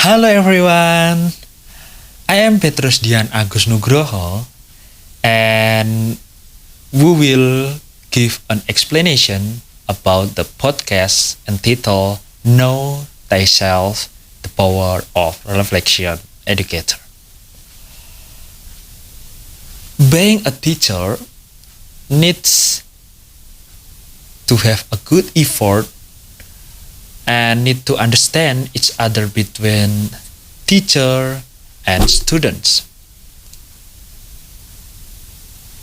Halo everyone, I am Petrus Dian Agus Nugroho and we will give an explanation about the podcast entitled Know Thyself, the Power of Reflection Educator. Being a teacher needs to have a good effort and need to understand each other between teacher and students.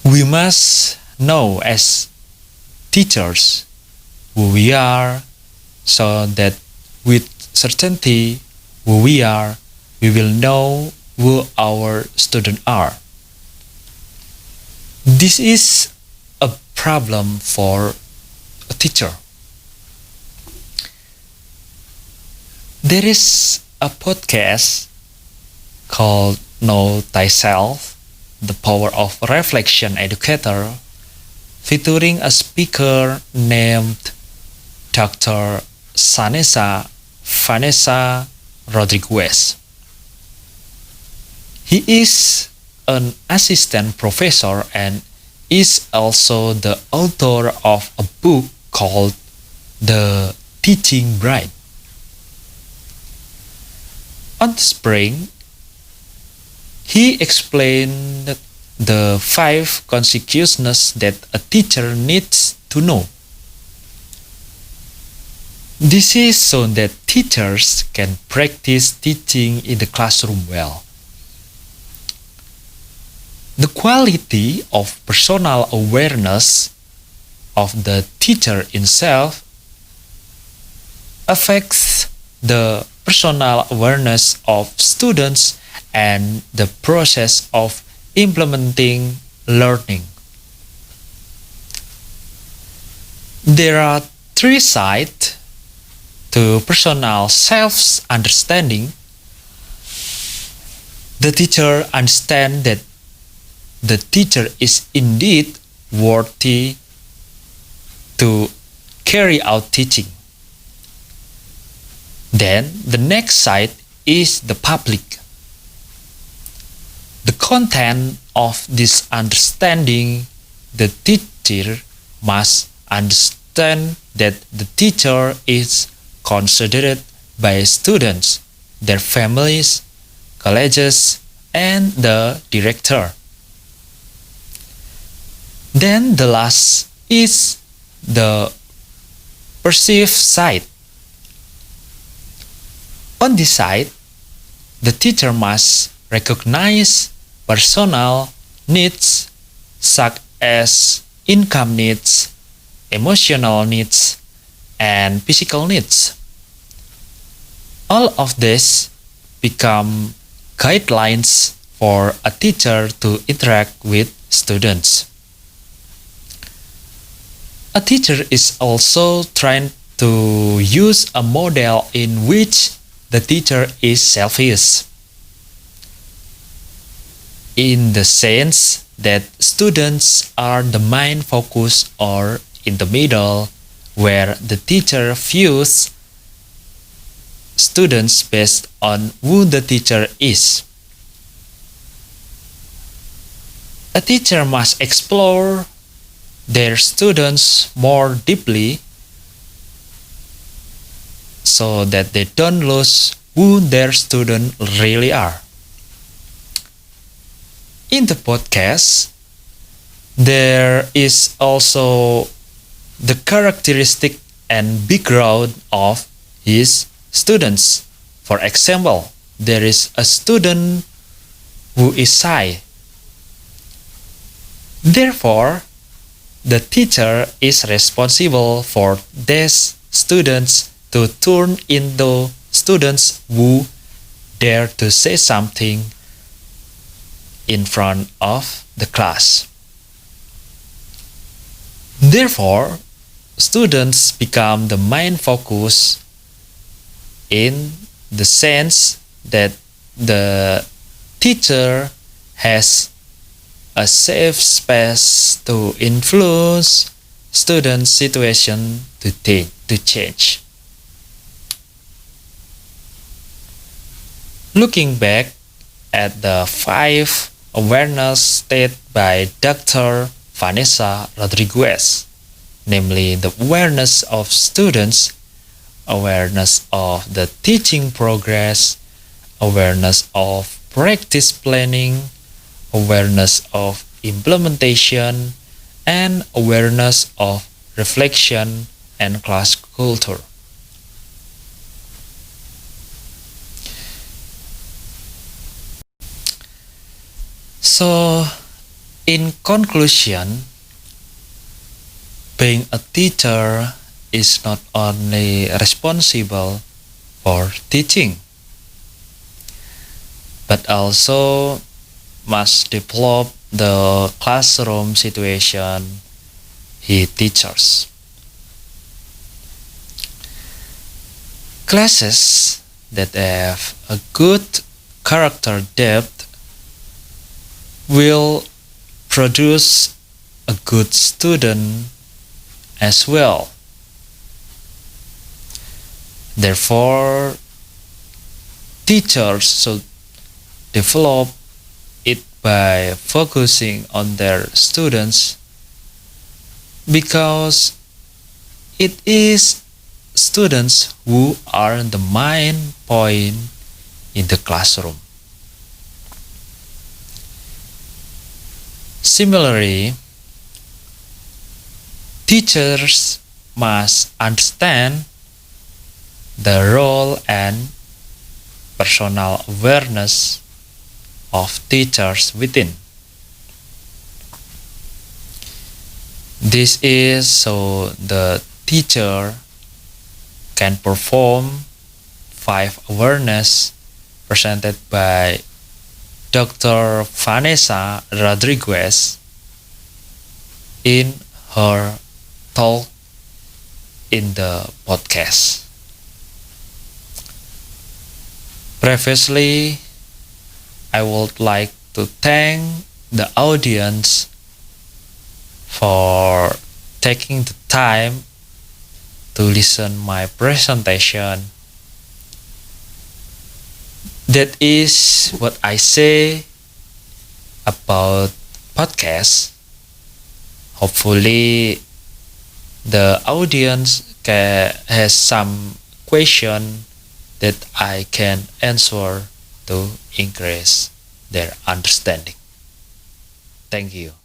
We must know as teachers who we are so that with certainty who we are, we will know who our students are. This is a problem for a teacher. There is a podcast called Know Thyself, the Power of Reflection Educator, featuring a speaker named Dr. Vanessa Rodriguez. He is an assistant professor and is also the author of a book called The Teaching Bride. On the spring, he explained the 5 consciousness that a teacher needs to know. This is so that teachers can practice teaching in the classroom well. The quality of personal awareness of the teacher himself affects the personal awareness of students and the process of implementing learning. There are 3 sides to personal self-understanding. The teacher understands that the teacher is indeed worthy to carry out teaching. Then the next side is the public. The content of this understanding, the teacher must understand that the teacher is considered by students, their families, colleges, and the director. Then the last is the perceived side. On this side, the teacher must recognize personal needs such as income needs, emotional needs, and physical needs. All of this become guidelines for a teacher to interact with students. A teacher is also trying to use a model in which the teacher is selfish, in the sense that students are the main focus or in the middle, where the teacher views students based on who the teacher is. A teacher must explore their students more deeply so that they don't lose who their students really are. In the podcast, there is also the characteristic and background of his students. For example, there is a student who is shy. Therefore, the teacher is responsible for these students to turn into students who dare to say something in front of the class. Therefore, students become the main focus in the sense that the teacher has a safe space to influence students' situation to change. Looking back at the 5 awareness stated by Dr. Vanessa Rodriguez, namely the awareness of students, awareness of the teaching progress, awareness of practice planning, awareness of implementation, and awareness of reflection and class culture. So, in conclusion, being a teacher is not only responsible for teaching, but also must develop the classroom situation he teaches. Classes that have a good character depth will produce a good student as well. Therefore, teachers should develop it by focusing on their students, because it is students who are the main point in the classroom. Similarly, teachers must understand the role and personal awareness of teachers within. This is so the teacher can perform 5 awareness presented by Dr. Vanessa Rodriguez in her talk in the podcast. Previously, I would like to thank the audience for taking the time to listen my presentation. That is what I say about podcast. Hopefully the audience has some question that I can answer to increase their understanding. Thank you.